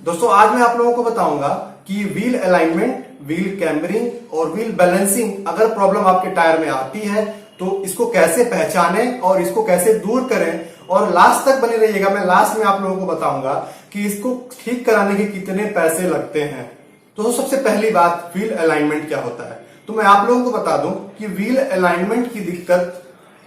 दोस्तों आज मैं आप लोगों को बताऊंगा कि व्हील अलाइनमेंट, व्हील कैम्बरिंग और व्हील बैलेंसिंग अगर प्रॉब्लम आपके टायर में आती है तो इसको कैसे पहचाने और इसको कैसे दूर करें। और लास्ट तक बने रहिएगा, मैं लास्ट में आप लोगों को बताऊंगा कि इसको ठीक कराने के कितने पैसे लगते हैं। तो सबसे पहली बात, व्हील अलाइनमेंट क्या होता है। तो मैं आप लोगों को बता दूं कि व्हील अलाइनमेंट की दिक्कत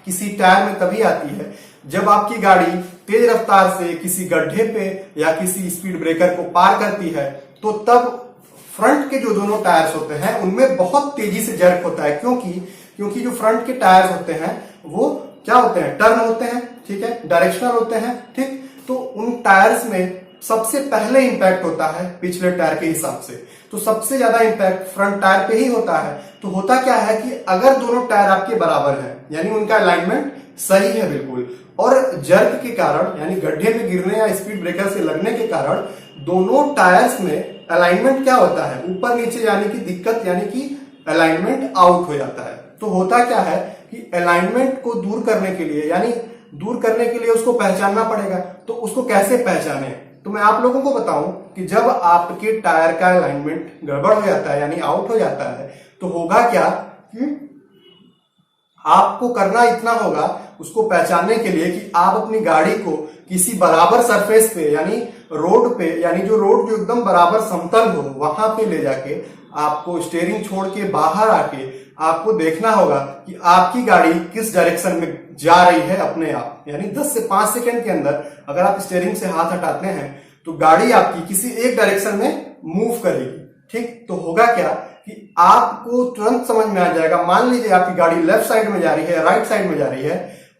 किसी टायर में तभी आती है जब आपकी गाड़ी तेज रफ्तार से किसी गड्ढे पे या किसी स्पीड ब्रेकर को पार करती है, तो तब फ्रंट के जो दोनों टायर्स होते हैं उनमें बहुत तेजी से जर्क होता है। क्योंकि जो फ्रंट के टायर्स होते हैं वो क्या होते हैं, टर्न होते हैं, ठीक है, डायरेक्शनल होते हैं, ठीक। तो उन टायर्स में सबसे पहले इंपैक्ट होता है पिछले टायर के हिसाब से, तो सबसे ज्यादा इंपैक्ट फ्रंट टायर पे ही होता है। तो होता क्या है कि अगर दोनों टायर आपके बराबर हैं, यानी उनका अलाइनमेंट सही है बिल्कुल, और जर्क के कारण यानी गड्ढे में गिरने या स्पीड ब्रेकर से लगने के कारण दोनों टायर्स में अलाइनमेंट क्या होता है, ऊपर नीचे जाने की दिक्कत, यानी कि अलाइनमेंट आउट हो जाता है। तो होता क्या है कि अलाइनमेंट को दूर करने के लिए, यानी दूर करने के लिए उसको पहचानना पड़ेगा। तो उसको कैसे पहचाने, तो मैं आप लोगों को बताऊं कि जब आपके टायर का अलाइनमेंट गड़बड़ हो जाता है यानी आउट हो जाता है, तो होगा क्या कि आपको करना इतना होगा उसको पहचानने के लिए कि आप अपनी गाड़ी को किसी बराबर सरफेस पे, यानी रोड पे, यानी जो रोड जो एकदम बराबर समतल हो वहां पे ले जाके आपको स्टीयरिंग छोड़ के बाहर आके आपको देखना होगा कि आपकी गाड़ी किस डायरेक्शन में जा रही है अपने आप। यानी 10 से 5 सेकंड के अंदर अगर आप स्टीयरिंग से हाथ हटाते हैं तो गाड़ी आपकी किसी एक डायरेक्शन में मूव करेगी, ठीक। तो होगा क्या कि आपको तुरंत समझ में आ जाएगा। मान लीजिए आपकी गाड़ी लेफ्ट साइड में जा रही है, राइट साइड में जा रही है,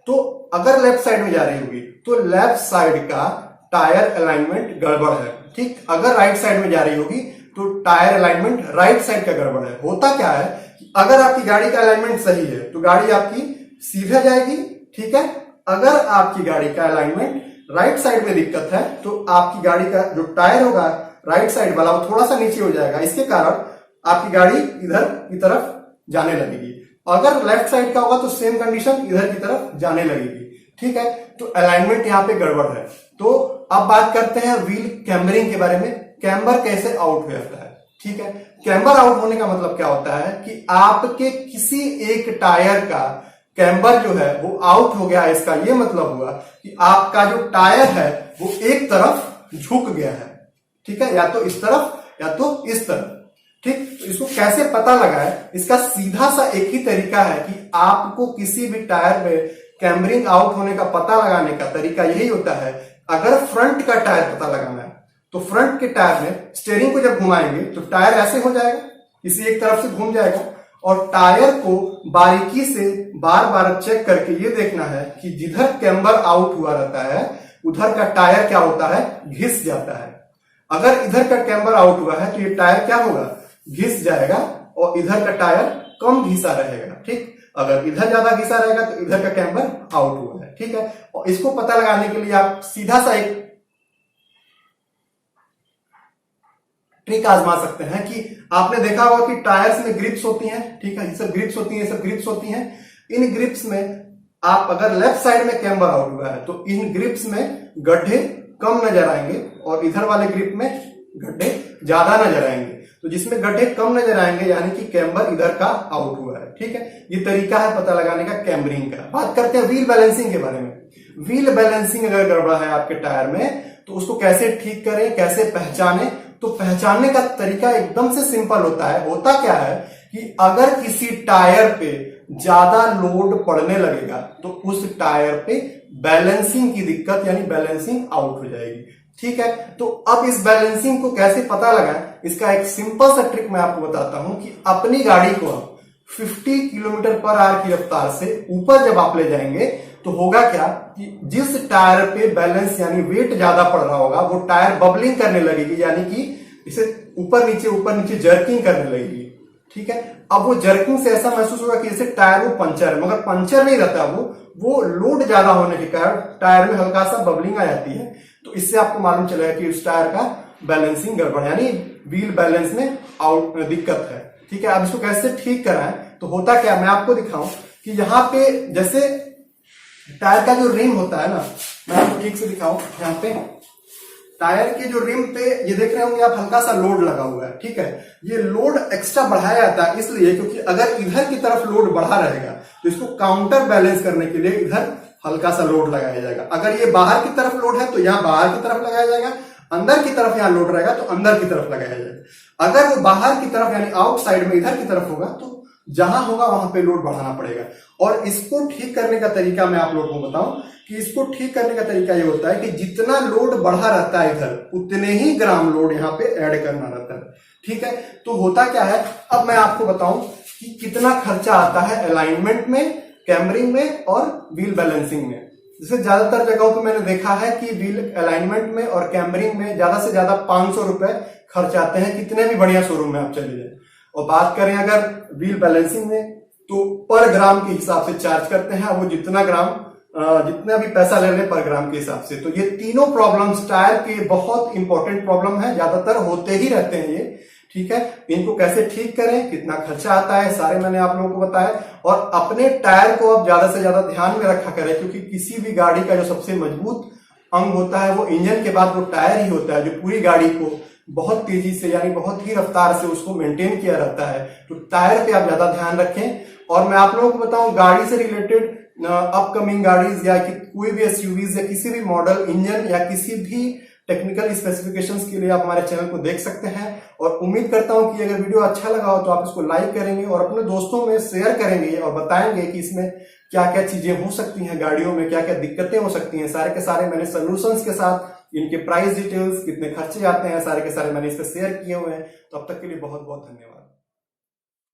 तो अगर लेफ्ट साइड में जा रही होगी तो लेफ्ट साइड का टायर अलाइनमेंट गड़बड़ है, ठीक। अगर राइट साइड में जा रही होगी तो टायर अलाइनमेंट राइट साइड का गड़बड़ है। होता क्या है कि अगर आपकी गाड़ी का अलाइनमेंट सही है तो गाड़ी आपकी सीधे जाएगी, ठीक है। अगर आपकी गाड़ी का अलाइनमेंट राइट साइड में दिक्कत है तो आपकी गाड़ी का जो टायर होगा राइट साइड वाला वो थोड़ा सा नीचे हो जाएगा, इसके कारण आपकी गाड़ी इधर की तरफ जाने लगेगी। अगर लेफ्ट साइड का होगा तो सेम कंडीशन, इधर की तरफ जाने लगेगी, ठीक है। तो अलाइनमेंट यहाँ पे गड़बड़ है। तो अब बात करते हैं व्हील कैम्बरिंग के बारे में। कैम्बर कैसे आउट हो जाता है, ठीक है। कैम्बर आउट होने का मतलब क्या होता है कि आपके किसी एक टायर का कैम्बर जो है वो आउट हो गया। इसका ये मतलब हुआ कि आपका जो टायर है वो एक तरफ झुक गया है, ठीक है, या तो इस तरफ या तो इस तरफ, ठीक। तो इसको कैसे पता लगाए, इसका सीधा सा एक ही तरीका है कि आपको किसी भी टायर में कैम्बरिंग आउट होने का पता लगाने का तरीका यही होता है। अगर फ्रंट का टायर पता लगाना है तो फ्रंट के टायर में स्टीयरिंग को जब घुमाएंगे तो टायर ऐसे हो जाएगा, किसी एक तरफ से घूम जाएगा, और टायर को बारीकी से बार बार चेक करके ये देखना है कि जिधर कैम्बर आउट हुआ रहता है उधर का टायर क्या होता है, घिस जाता है। अगर इधर का कैम्बर आउट हुआ है तो ये टायर क्या होगा, घिस जाएगा, और इधर का टायर कम घिसा रहेगा, ठीक। अगर इधर ज्यादा घिसा रहेगा तो इधर का कैम्बर आउट हुआ है, ठीक है। और इसको पता लगाने के लिए आप सीधा सा एक ट्रिक आजमा सकते हैं कि आपने देखा होगा कि टायर्स में ग्रिप्स होती हैं, ठीक है, ये सब ग्रिप्स होती हैं, ये सब ग्रिप्स होती हैं। इन ग्रिप्स में आप अगर लेफ्ट साइड में कैम्बर आउट हुआ है तो इन ग्रिप्स में गड्ढे कम नजर आएंगे और इधर वाले ग्रिप में गड्ढे ज्यादा नजर आएंगे। तो जिसमें गड्ढे कम नजर आएंगे यानी कि कैम्बर इधर का आउट हुआ है, ठीक है। ये तरीका है पता लगाने का कैम्बरिंग का। बात करते हैं व्हील बैलेंसिंग के बारे में। व्हील बैलेंसिंग अगर गड़बड़ा है आपके टायर में तो उसको कैसे ठीक करें, कैसे पहचाने। तो पहचानने का तरीका एकदम से सिंपल होता है। होता क्या है कि अगर किसी टायर पे ज्यादा लोड पड़ने लगेगा तो उस टायर पे बैलेंसिंग की दिक्कत यानी बैलेंसिंग आउट हो जाएगी, ठीक है। तो अब इस बैलेंसिंग को कैसे पता लगाएं, इसका एक सिंपल सा ट्रिक मैं आपको बताता हूं कि अपनी गाड़ी को आप 50 किलोमीटर पर आवर की रफ्तार से ऊपर जब आप ले जाएंगे तो होगा क्या कि जिस टायर पे बैलेंस यानी वेट ज्यादा पड़ रहा होगा वो टायर बबलिंग करने लगेगी, यानी कि इसे ऊपर नीचे जर्किंग करने लगेगी, ठीक है। अब वो जर्किंग से ऐसा महसूस होगा कि जैसे टायर वो पंचर है, मगर पंचर नहीं रहता, वो लोड ज्यादा होने के कारण टायर में हल्का सा बबलिंग आ जाती है। तो इससे आपको मालूम चलेगा कि उस टायर का बैलेंसिंग गड़बड़ यानी व्हील बैलेंस में आउट दिक्कत है, ठीक है। अब इसको कैसे ठीक कराएं, तो होता क्या, मैं आपको दिखाऊं कि यहाँ पे जैसे टायर का जो रिम होता है ना, मैं आपको ठीक से दिखाऊं, यहाँ पे टायर के जो रिम पे ये देख रहे होंगे आप, हल्का सा लोड लगा हुआ है, ठीक है। ये लोड एक्स्ट्रा बढ़ाया जाता है इसलिए क्योंकि अगर इधर की तरफ लोड बढ़ा रहेगा तो इसको काउंटर बैलेंस करने के लिए इधर हल्का सा लोड लगाया जाएगा। अगर ये बाहर की तरफ लोड है तो यहाँ बाहर की तरफ लगाया जाएगा, अंदर की तरफ यहाँ लोड रहेगा तो अंदर की तरफ लगाया जाएगा। अगर वो बाहर की तरफ यानी आउटसाइड में इधर की तरफ होगा तो जहां होगा वहां पे लोड बढ़ाना पड़ेगा। और इसको ठीक करने का तरीका मैं आप लोगों को बताऊं कि इसको ठीक करने का तरीका ये होता है कि जितना लोड बढ़ा रहता है इधर उतने ही ग्राम लोड यहाँ पे ऐड करना रहता है, ठीक है। तो होता क्या है, अब मैं आपको बताऊं कि कितना खर्चा आता है अलाइनमेंट में, कैमरिंग में और व्हील बैलेंसिंग में। जैसे ज्यादातर जगहों पे मैंने देखा है कि व्हील अलाइनमेंट में और कैमरिंग में ज्यादा से ज्यादा 500 रुपए खर्च आते हैं, कितने भी बढ़िया शोरूम में आप चले जाए। और बात करें अगर व्हील बैलेंसिंग में तो पर ग्राम के हिसाब से चार्ज करते हैं, वो जितना भी पैसा ले रहे पर ग्राम के हिसाब से। तो ये तीनों प्रॉब्लम्स टायर के बहुत इंपॉर्टेंट प्रॉब्लम है, ज्यादातर होते ही रहते हैं ये, ठीक है। इनको कैसे ठीक करें, कितना खर्चा आता है, सारे मैंने आप लोगों को बताया। और अपने टायर को आप ज्यादा से ज्यादा ध्यान में रखा करें क्योंकि किसी भी गाड़ी का जो सबसे मजबूत अंग होता है वो इंजन के बाद वो टायर ही होता है, जो पूरी गाड़ी को बहुत तेजी से यानी बहुत ही रफ्तार से उसको मेंटेन किया रहता है। तो टायर पे आप ज्यादा ध्यान रखें। और मैं आप लोगों को बताऊं, गाड़ी से रिलेटेड अपकमिंग गाड़ीज या कोई भी एसयूवीज या किसी भी मॉडल इंजन या किसी भी टेक्निकल स्पेसिफिकेशंस के लिए आप हमारे चैनल को देख सकते हैं। और उम्मीद करता हूं कि अगर वीडियो अच्छा लगा हो तो आप इसको लाइक करेंगे और अपने दोस्तों में शेयर करेंगे और बताएंगे कि इसमें क्या क्या चीजें हो सकती हैं, गाड़ियों में क्या क्या दिक्कतें हो सकती हैं। सारे के सारे मैंने सोल्यूशंस के साथ, इनके प्राइस डिटेल्स, कितने खर्चे आते हैं, सारे के सारे मैंने इस पर शेयर किए हुए हैं। तो अब तक के लिए बहुत बहुत धन्यवाद।